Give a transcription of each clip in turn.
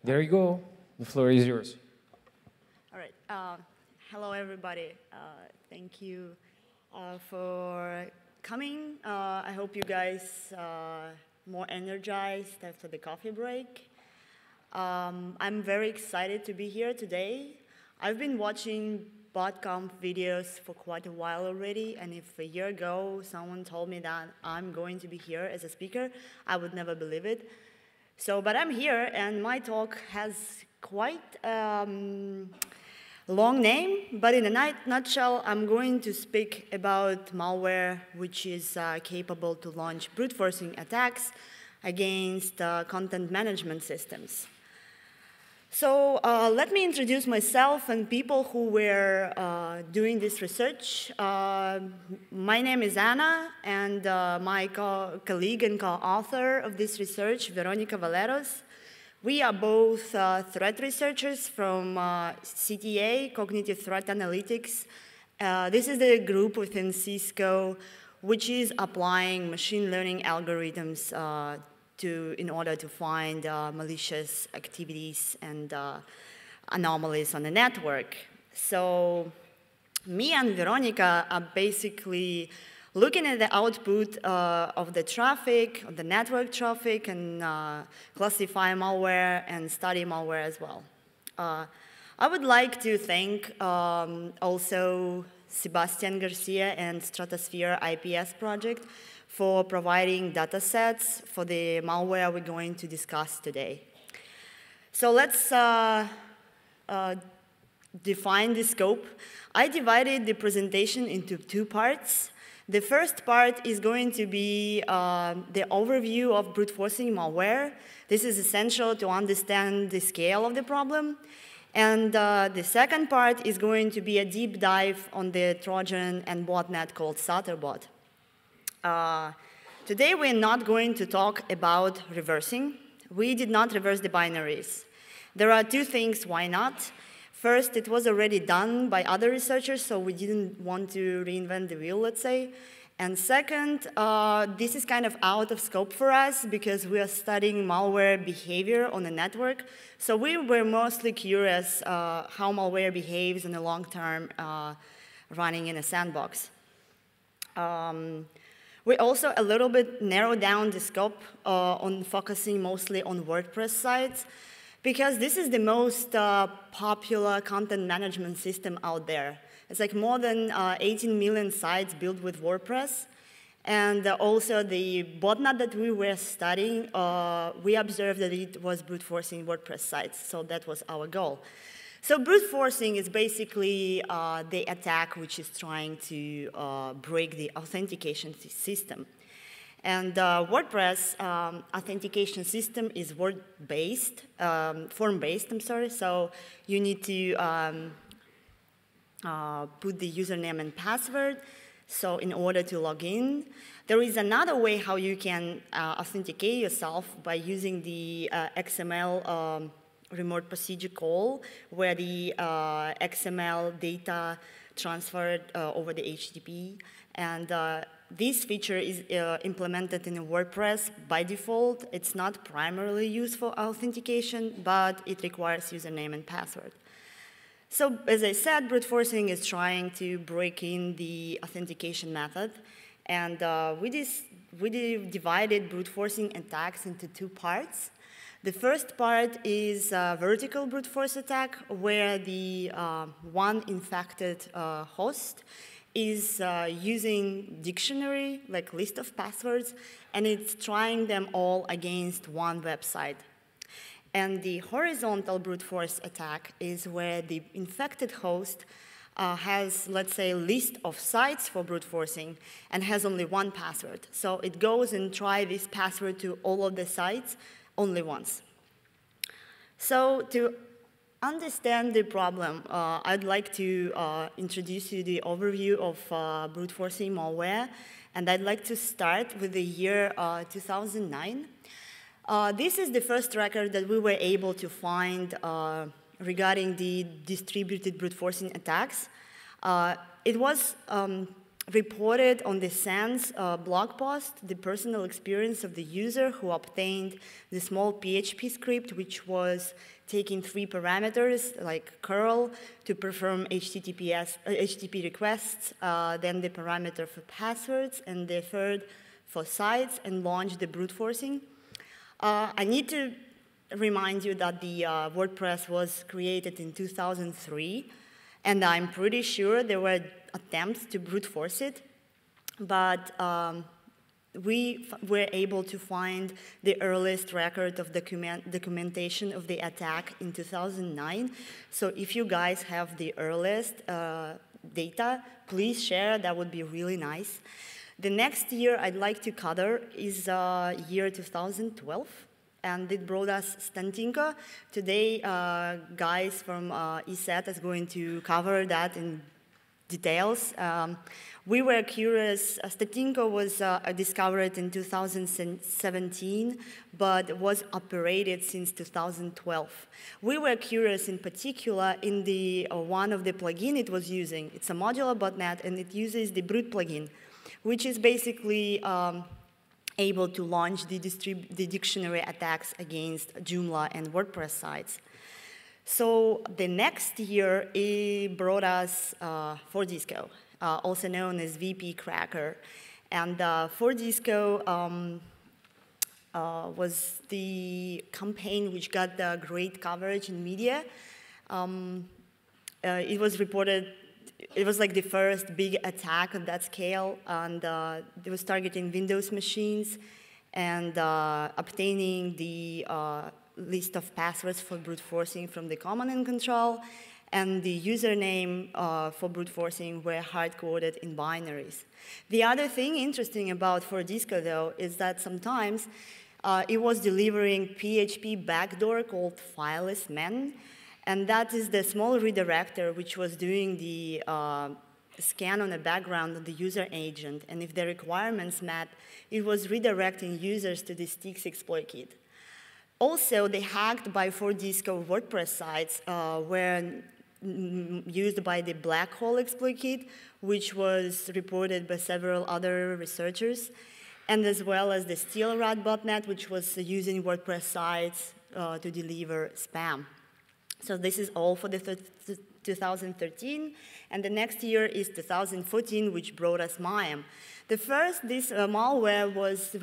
There you go. The floor is yours. All right. Hello, everybody. Thank you for coming. I hope you guys more energized after the coffee break. I'm very excited to be here today. I've been watching BotConf videos for quite a while already, and if a year ago someone told me that I'm going to be here as a speaker, I would never believe it. But I'm here, and my talk has quite long name, but in a nutshell, I'm going to speak about malware, which is capable to launch brute forcing attacks against content management systems. So let me introduce myself and people who were doing this research. My name is Anna, and my colleague and co-author of this research, Veronica Valeros. We are both threat researchers from CTA, Cognitive Threat Analytics. This is the group within Cisco which is applying machine learning algorithms in order to find malicious activities and anomalies on the network. So me and Veronica are basically looking at the output of the traffic, of the network traffic, and classify malware and study malware as well. I would like to thank also Sebastian Garcia and Stratosphere IPS project for providing data sets for the malware we're going to discuss today. So let's define the scope. I divided the presentation into two parts. The first part is going to be the overview of brute forcing malware. This is essential to understand the scale of the problem. And the second part is going to be a deep dive on the Trojan and botnet called Satterbot. Today we're not going to talk about reversing. We did not reverse the binaries. There are two things why not. First, it was already done by other researchers, so we didn't want to reinvent the wheel, let's say. And second, this is kind of out of scope for us because we are studying malware behavior on the network. So we were mostly curious how malware behaves in the long term running in a sandbox. We also a little bit narrowed down the scope on focusing mostly on WordPress sites because this is the most popular content management system out there. It's like more than 18 million sites built with WordPress. And also the botnet that we were studying, we observed that it was brute forcing WordPress sites. So that was our goal. So brute forcing is basically the attack which is trying to break the authentication system. And WordPress authentication system is form-based, I'm sorry. So you need to put the username and password. So in order to log in, there is another way how you can authenticate yourself by using the XML remote procedure call, where the XML data transferred over the HTTP. And this feature is implemented in WordPress by default. It's not primarily used for authentication, but it requires username and password. So as I said, brute forcing is trying to break in the authentication method. And we divided brute forcing attacks into two parts. The first part is a vertical brute force attack, where the one infected host is using dictionary, like list of passwords, and it's trying them all against one website. And the horizontal brute force attack is where the infected host has, let's say, a list of sites for brute forcing and has only one password. So it goes and tries this password to all of the sites only once. So to understand the problem, I'd like to introduce you the overview of brute forcing malware. And I'd like to start with the year 2009. This is the first record that we were able to find regarding the distributed brute forcing attacks. It was reported on the Sans blog post the personal experience of the user who obtained the small PHP script, which was taking 3 parameters, like curl, to perform HTTP requests, then the parameter for passwords, and the third for sites, and launch the brute forcing. I need to remind you that the WordPress was created in 2003, and I'm pretty sure there were attempts to brute force it, but we were able to find the earliest record of documentation of the attack in 2009. So if you guys have the earliest data, please share. That would be really nice. The next year I'd like to cover is year 2012. And it brought us Stantinka. Today, guys from ESET is going to cover that in details. We were curious. Stantinka was discovered in 2017, but was operated since 2012. We were curious in particular in the one of the plugin it was using. It's a modular botnet, and it uses the brute plugin, which is basically able to launch the dictionary attacks against Joomla and WordPress sites. So the next year, it brought us Fordisco, also known as VP Cracker. And Fordisco was the campaign which got great coverage in media. It was reported. It was like the first big attack on that scale, and it was targeting Windows machines and obtaining the list of passwords for brute forcing from the command and control, and the username for brute forcing were hard-coded in binaries. The other thing interesting about Fordisco, though, is that sometimes it was delivering PHP backdoor called filelessman. And that is the small redirector which was doing the scan on the background of the user agent. And if the requirements met, it was redirecting users to the Stix exploit kit. Also, the hacked by Fordisco WordPress sites were used by the black hole exploit kit, which was reported by several other researchers, and as well as the SteelRat botnet, which was using WordPress sites to deliver spam. So this is all for the 2013, and the next year is 2014, which brought us MIAM. The first, this malware was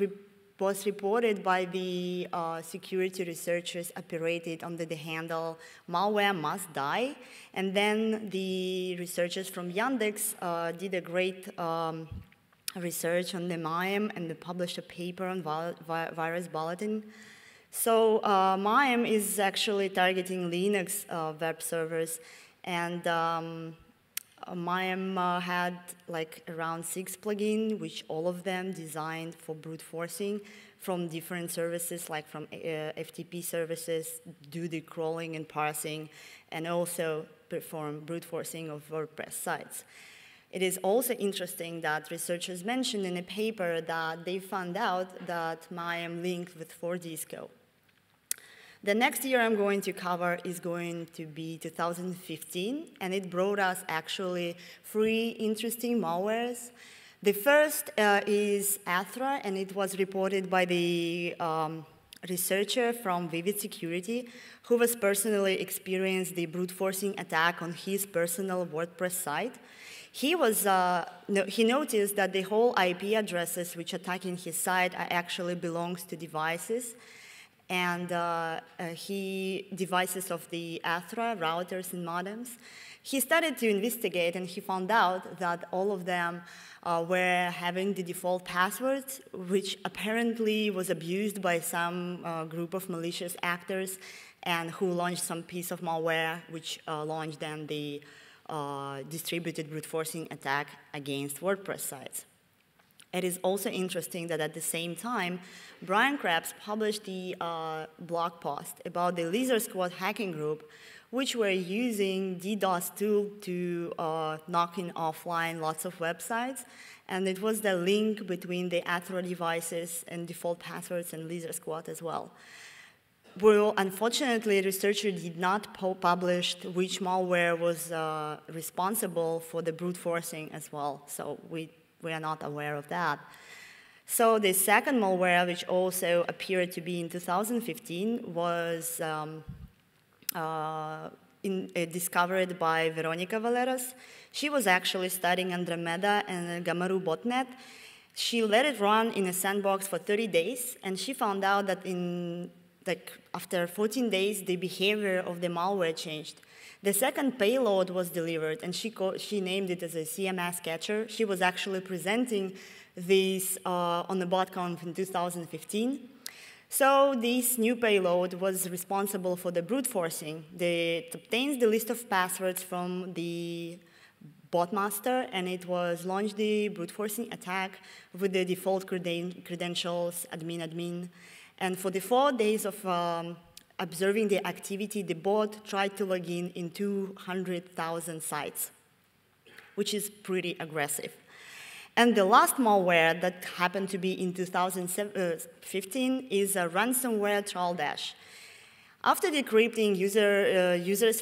reported by the security researchers operated under the handle malware must die, and then the researchers from Yandex did a great research on the MIAM, and they published a paper on virus bulletin. So MIAM is actually targeting Linux web servers, and MIAM had like around 6 plugins, which all of them designed for brute forcing from different services, like from FTP services, do the crawling and parsing, and also perform brute forcing of WordPress sites. It is also interesting that researchers mentioned in a paper that they found out that MIAM linked with Fordisco. The next year I'm going to cover is going to be 2015, and it brought us actually 3 interesting malwares. The first is Athra, and it was reported by the researcher from Vivid Security, who was personally experienced the brute forcing attack on his personal WordPress site. He noticed that the whole IP addresses which attacking his site actually belongs to devices, and devices of the Athra routers and modems. He started to investigate, and he found out that all of them were having the default passwords, which apparently was abused by some group of malicious actors, and who launched some piece of malware, which launched then the distributed brute forcing attack against WordPress sites. It is also interesting that at the same time, Brian Krebs published the blog post about the Lizard Squad hacking group, which were using DDoS tool to knock in offline lots of websites. And it was the link between the Athra devices and default passwords and Lizard Squad as well. Well, unfortunately, researchers did not publish which malware was responsible for the brute forcing as well, so we are not aware of that. So the second malware, which also appeared to be in 2015, was discovered by Veronica Valeras. She was actually studying Andromeda and Gamaru botnet. She let it run in a sandbox for 30 days, and she found out that after 14 days, the behavior of the malware changed. The second payload was delivered, and she named it as a CMS catcher. She was actually presenting this on the botconf in 2015. So this new payload was responsible for the brute forcing. It obtains the list of passwords from the bot master, and it was launched the brute forcing attack with the default credentials, admin. And for the 4 days of observing the activity, the bot tried to log in 200,000 sites, which is pretty aggressive. And the last malware that happened to be in 2015 is a ransomware Troldash. After decrypting users'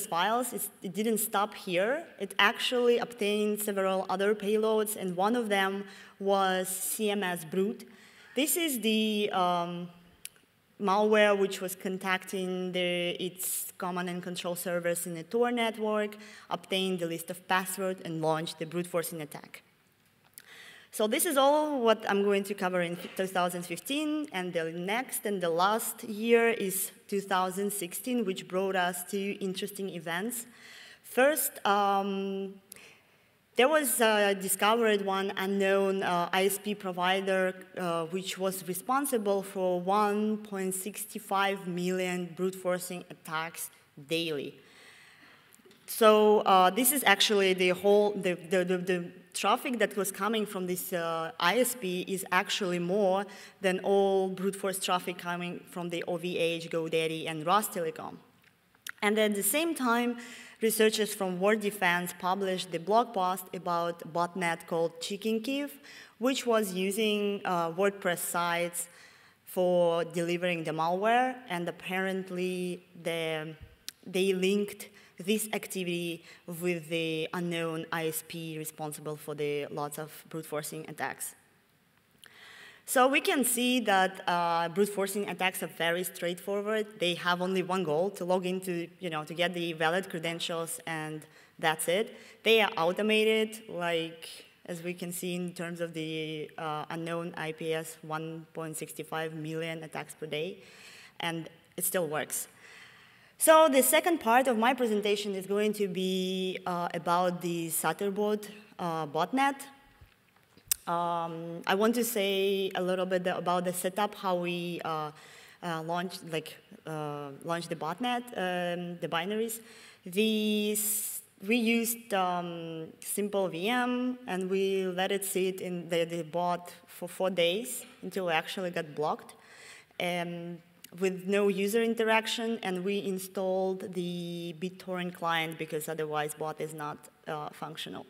files, it didn't stop here. It actually obtained several other payloads, and one of them was CMS Brute. This is the malware which was contacting its command and control servers in the Tor network, obtained the list of passwords, and launched the brute forcing attack. So this is all what I'm going to cover in 2015, and the next and the last year is 2016, which brought us two interesting events. First, there was discovered one unknown ISP provider which was responsible for 1.65 million brute forcing attacks daily. So this is actually the traffic that was coming from this ISP is actually more than all brute force traffic coming from the OVH, GoDaddy, and Rostelecom. And at the same time, researchers from Word Defense published the blog post about a botnet called Chicken Kiev, which was using WordPress sites for delivering the malware, and apparently they linked this activity with the unknown ISP responsible for the lots of brute forcing attacks. So we can see that brute forcing attacks are very straightforward. They have only one goal: to log in to get the valid credentials, and that's it. They are automated, like as we can see in terms of the unknown IPS, 1.65 million attacks per day, and it still works. So the second part of my presentation is going to be about the Satterbot botnet. I want to say a little bit about the setup, how we launched the botnet, the binaries. We used simple VM, and we let it sit in the bot for 4 days until it actually got blocked, with no user interaction, and we installed the BitTorrent client because otherwise bot is not functional.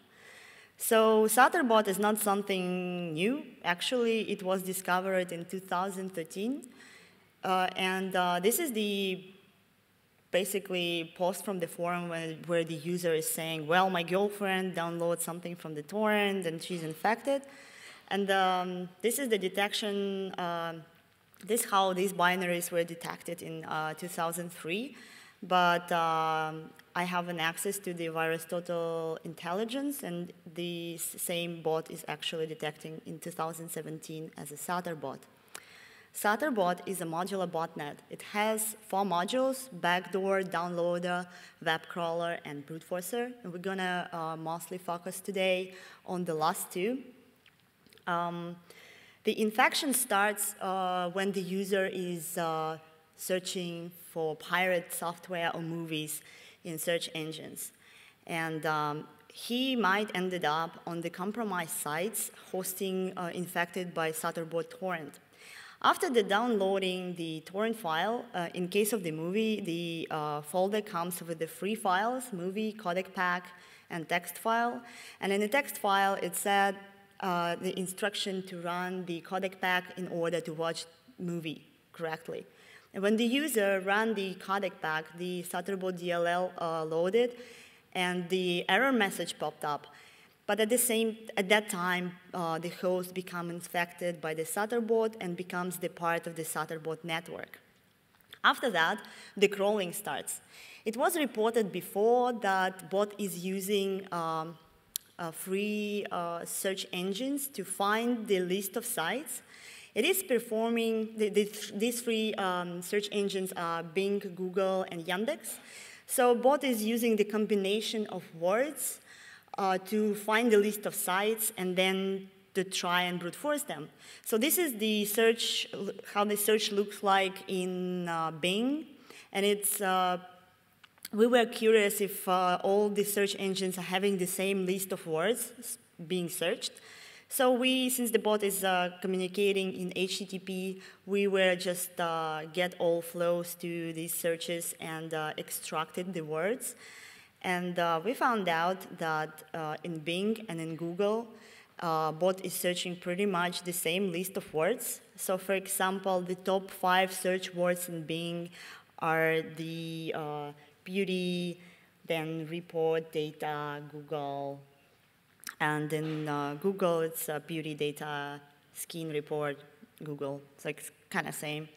So Satterbot is not something new. Actually, it was discovered in 2013. This is the basically post from the forum where the user is saying, well, my girlfriend downloaded something from the torrent and she's infected. And this is the detection, this is how these binaries were detected in 2003. But I have an access to the virus total intelligence, and the same bot is actually detecting in 2017 as a Satterbot. Satterbot is a modular botnet. It has 4 modules: backdoor, downloader, web crawler, and brute forcer. And we're going to mostly focus today on the last 2. The infection starts when the user is searching for pirate software or movies in search engines. And he might ended up on the compromised sites hosting infected by Satterbot torrent. After the downloading the torrent file, in case of the movie, the folder comes with the free files: movie, codec pack, and text file. And in the text file, it said the instruction to run the codec pack in order to watch movie correctly. And when the user ran the codec back, the Stutterbot DLL loaded, and the error message popped up. But at that time, the host becomes infected by the Stutterbot and becomes the part of the Stutterbot network. After that, the crawling starts. It was reported before that bot is using free search engines to find the list of sites. It is performing, these free search engines are Bing, Google, and Yandex. So bot is using the combination of words to find the list of sites and then to try and brute force them. So this is the search, how the search looks like in Bing. And it's, we were curious if all the search engines are having the same list of words being searched. So since the bot is communicating in HTTP, we were just get all flows to these searches and extracted the words. And we found out that in Bing and in Google, bot is searching pretty much the same list of words. So for example, the top 5 search words in Bing are the beauty, then report, data, Google. And in Google, it's beauty, data, skin, report, Google. It's like kind of same.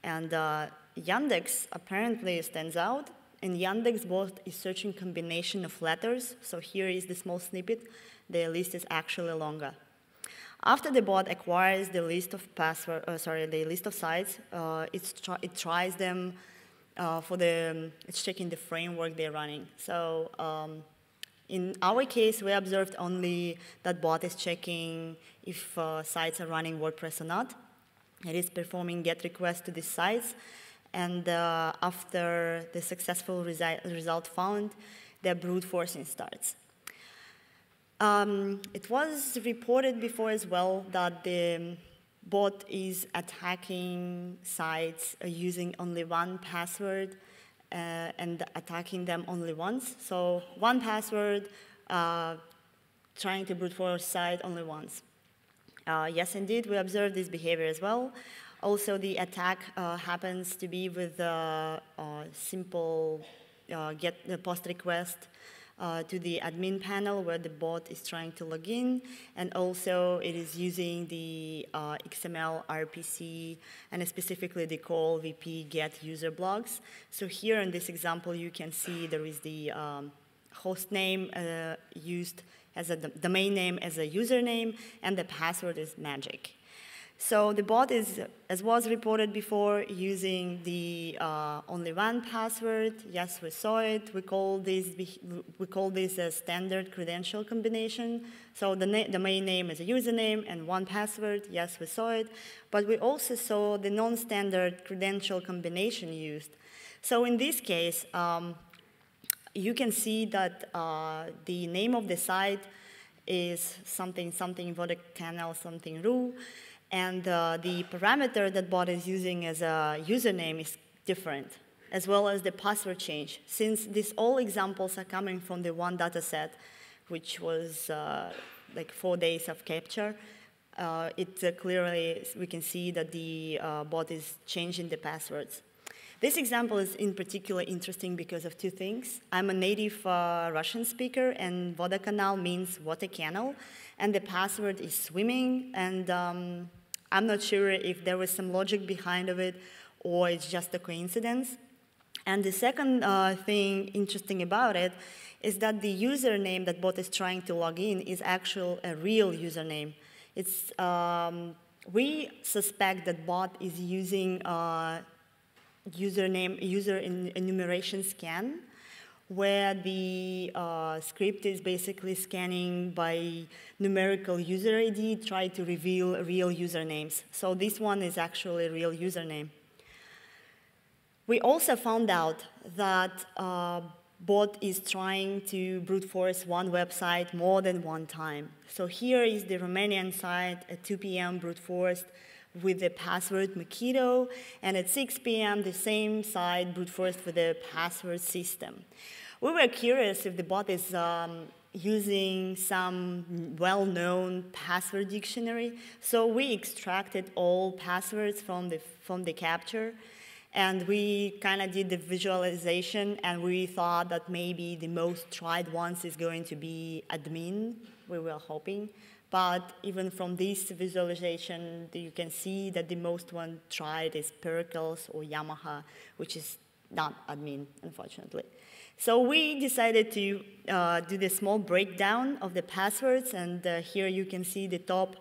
And Yandex apparently stands out. In Yandex, bot is searching combination of letters. So here is the small snippet. The list is actually longer. After the bot acquires the list of the list of sites, it tries them it's checking the framework they're running. So in our case, we observed only that bot is checking if sites are running WordPress or not. It is performing GET requests to these sites. And after the successful result found, the brute forcing starts. It was reported before as well that the bot is attacking sites using only one password and attacking them only once. So one password, trying to brute force site only once. Yes, indeed, we observed this behavior as well. Also, the attack happens to be with a simple get post request to the admin panel where the bot is trying to log in, and also it is using the XML RPC and specifically the call VP get user blogs. So here in this example, you can see there is the host name used as a domain name as a username, and the password is magic. So the bot is, as was reported before, using the only one password. Yes, we saw it. We call this a standard credential combination. So the main name is a username and one password. Yes, we saw it. But we also saw the non-standard credential combination used. So in this case, you can see that the name of the site is something vodacannal something ru. And the parameter that bot is using as a username is different, as well as the password change. Since these all examples are coming from the one data set, which was like 4 days of capture, clearly we can see that the bot is changing the passwords. This example is in particular interesting because of 2 things. I'm a native Russian speaker, and Vodakhanal means water canal, and the password is swimming, and I'm not sure if there was some logic behind of it or it's just a coincidence. And the second thing interesting about it is that the username that bot is trying to log in is actually a real username. It's, we suspect that bot is using user enumeration scan, where the script is basically scanning by numerical user ID, try to reveal real usernames. So this one is actually a real username. We also found out that bot is trying to brute force one website more than one time. So here is the Romanian site at 2 p.m. brute forced with the password Makito, and at 6 p.m. the same site brute forced with the password system. We were curious if the bot is using some well-known password dictionary, so we extracted all passwords from the capture, And we kind of did the visualization, and we thought that maybe the most tried ones is going to be admin, we were hoping. But even from this visualization, you can see that the most one tried is Pericles or Yamaha, which is not admin, unfortunately. So we decided to do the small breakdown of the passwords, and here you can see the top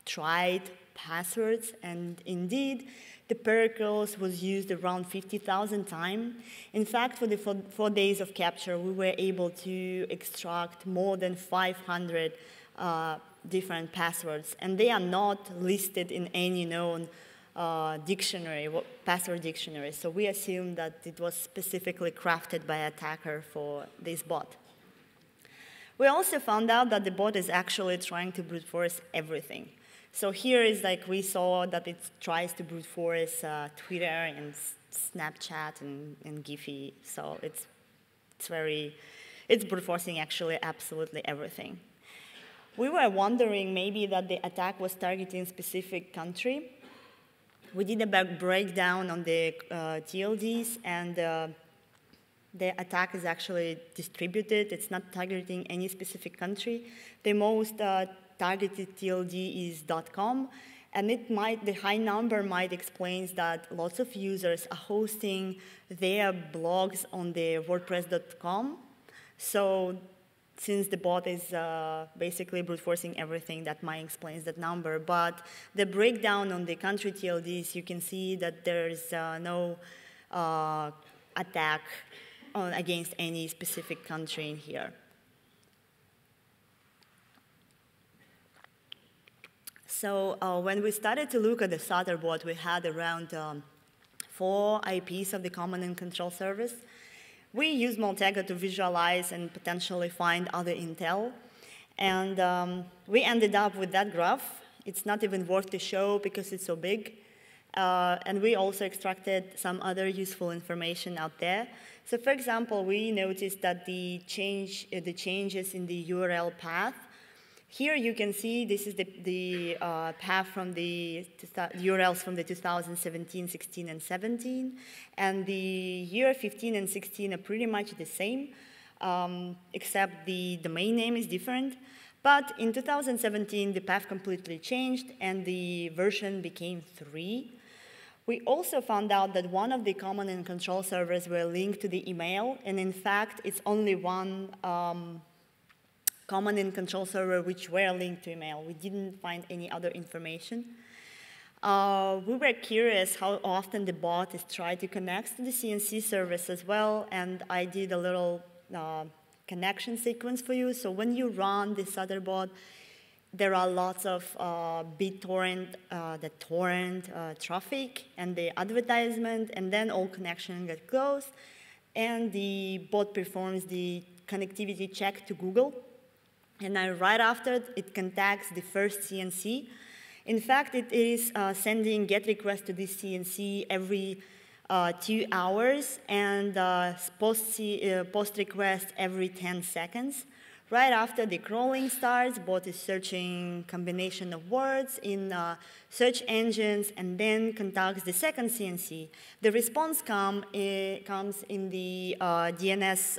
tried passwords, and indeed, the Pericles was used around 50,000 times. In fact, for the 4 days of capture, we were able to extract more than 500 different passwords, and they are not listed in any known dictionary, password dictionary. So we assume that it was specifically crafted by an attacker for this bot. We also found out that the bot is actually trying to brute force everything. So here is like we saw that it tries to brute force Twitter and Snapchat and Giphy. So it's brute forcing actually absolutely everything. We were wondering maybe that the attack was targeting a specific country. We did a breakdown on the TLDs, and the attack is actually distributed. It's not targeting any specific country. The most targeted TLD is .com, and the high number might explain that lots of users are hosting their blogs on the WordPress.com. So since the bot is basically brute forcing everything, that might explain that number. But the breakdown on the country TLDs, you can see that there's no attack against any specific country in here. So when we started to look at the Sutter bot, we had around 4 IPs of the command and control service. We used Maltego to visualize and potentially find other intel. And we ended up with that graph. It's not even worth to show because it's so big. And we also extracted some other useful information out there. So for example, we noticed that the changes in the URL path. Here you can see this is the path from the URLs from the 2017, 16, and 17. And the year 15 and 16 are pretty much the same, except the domain name is different. But in 2017, the path completely changed, and the version became 3. We also found out that one of the command and control servers were linked to the email, and in fact, it's only one command and control server which were linked to email. We didn't find any other information. We were curious how often the bot is trying to connect to the CNC service as well, and I did a little connection sequence for you. So when you run the Sutter bot, there are lots of BitTorrent, the torrent traffic, and the advertisement, and then all connections get closed, and the bot performs the connectivity check to Google. And then right after, it contacts the first CNC. In fact, it is sending GET requests to this CNC every 2 hours, and post request every 10 seconds. Right after the crawling starts, bot is searching combination of words in search engines, and then contacts the second CNC. The response comes in the DNS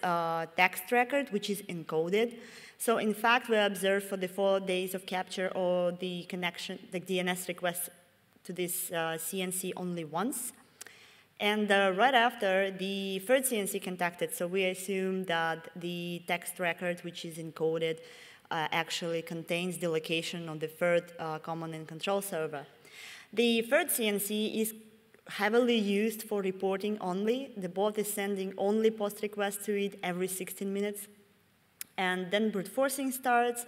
text record, which is encoded. So in fact, we observed for the 4 days of capture or the connection, the DNS request to this CNC only once. And right after, the third CNC contacted, so we assume that the text record, which is encoded, actually contains the location of the third command and control server. The third CNC is heavily used for reporting only. The bot is sending only post requests to it every 16 minutes. And then brute forcing starts.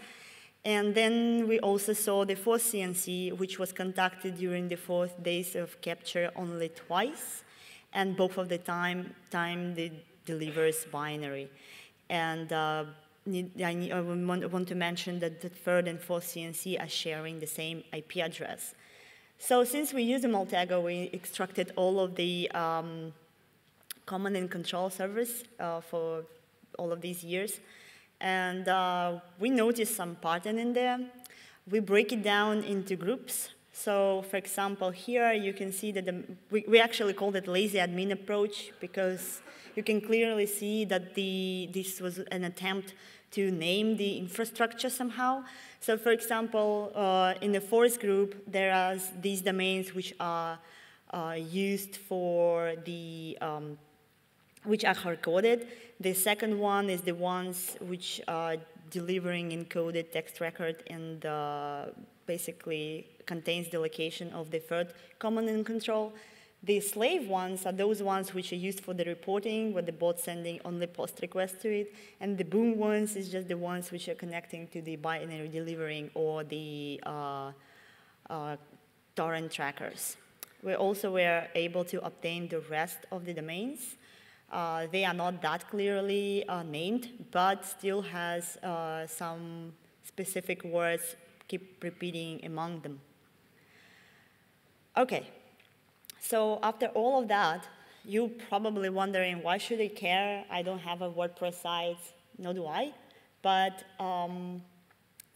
And then we also saw the fourth CNC, which was contacted during the 4 days of capture only twice. And both of the time it delivers binary. And I want to mention that the third and fourth CNC are sharing the same IP address. So since we use the Maltego, we extracted all of the command and control servers for all of these years. And we noticed some pattern in there. We break it down into groups. So for example, here you can see that we actually called it lazy admin approach because you can clearly see that this was an attempt to name the infrastructure somehow. So for example, in the force group, there are these domains which are used for the, which are hard-coded. The second one is the ones which are delivering encoded text record and basically contains the location of the third command and control. The slave ones are those ones which are used for the reporting, where the bot's sending only post requests to it. And the boom ones is just the ones which are connecting to the binary delivering or the torrent trackers. We also were able to obtain the rest of the domains. They are not that clearly named, but still has some specific words keep repeating among them. Okay, so after all of that, you're probably wondering, why should I care? I don't have a WordPress site, nor do I. But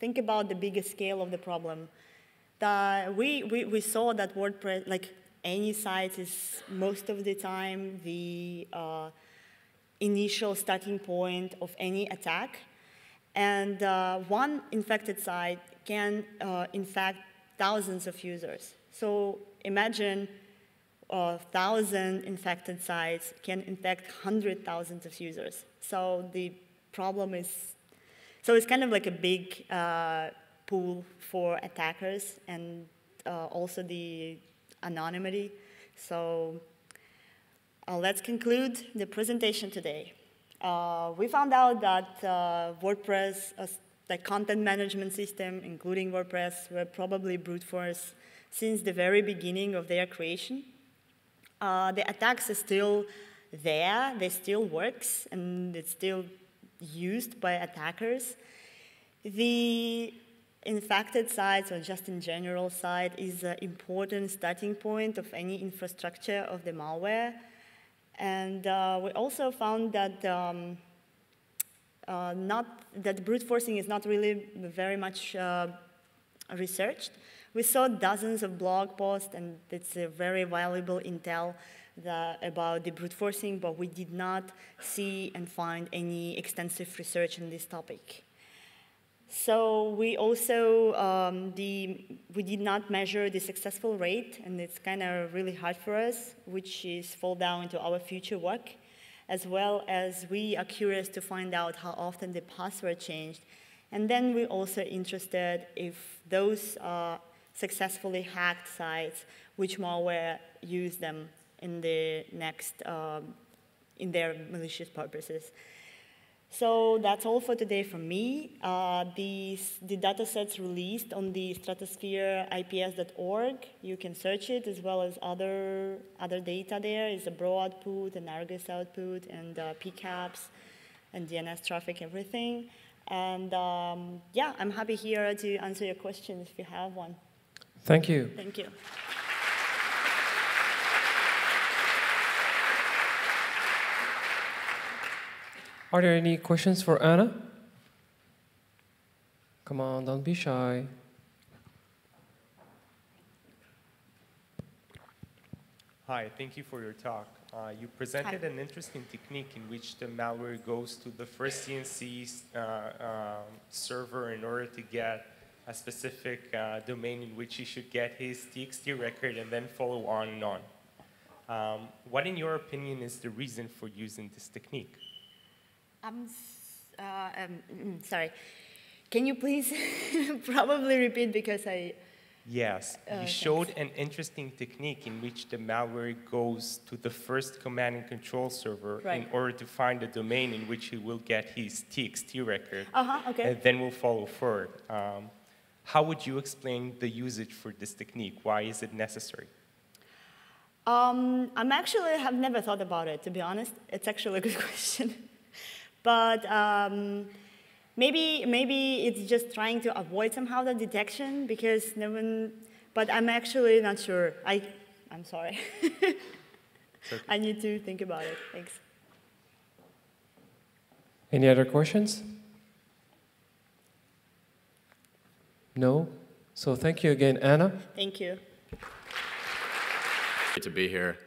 think about the bigger scale of the problem. We saw that WordPress, like any site, is most of the time the initial starting point of any attack. And one infected site can infect thousands of users. So imagine 1,000 infected sites can infect 100,000 of users. So the problem is, so it's kind of like a big pool for attackers and also the anonymity. So let's conclude the presentation today. We found out that WordPress, the content management system, including WordPress, were probably brute force since the very beginning of their creation. The attacks are still there, they still works, and it's still used by attackers. The infected sites, or just in general site, is an important starting point of any infrastructure of the malware. And we also found that that brute forcing is not really very much researched. We saw dozens of blog posts, and it's a very valuable intel about the brute forcing, but we did not see and find any extensive research on this topic. So we also, we did not measure the successful rate, and it's kind of really hard for us, which is fall down into our future work, as well as we are curious to find out how often the password changed. And then we're also interested if those successfully hacked sites, which malware use them in the next, in their malicious purposes. So that's all for today from me. The datasets released on the stratosphere-ips.org, you can search it, as well as other data there. Is a bro output, an Argus output, and PCAPs, and DNS traffic, everything. And yeah, I'm happy here to answer your questions if you have one. Thank you. Thank you. Are there any questions for Anna? Come on, don't be shy. Hi, thank you for your talk. You presented an interesting technique in which the malware goes to the first CNC server in order to get a specific domain in which he should get his TXT record and then follow on and on. What, in your opinion, is the reason for using this technique? Sorry. Can you please probably repeat, because I... Yes, you showed an interesting technique in which the malware goes to the first command and control server in order to find the domain in which he will get his TXT record, and then will follow forward. How would you explain the usage for this technique? Why is it necessary? I have never thought about it, to be honest. It's actually a good question. But maybe it's just trying to avoid somehow the detection, because no one, but I'm actually not sure. I'm sorry. Okay. I need to think about it. Thanks. Any other questions? No? So thank you again, Anna. Thank you. Great to be here.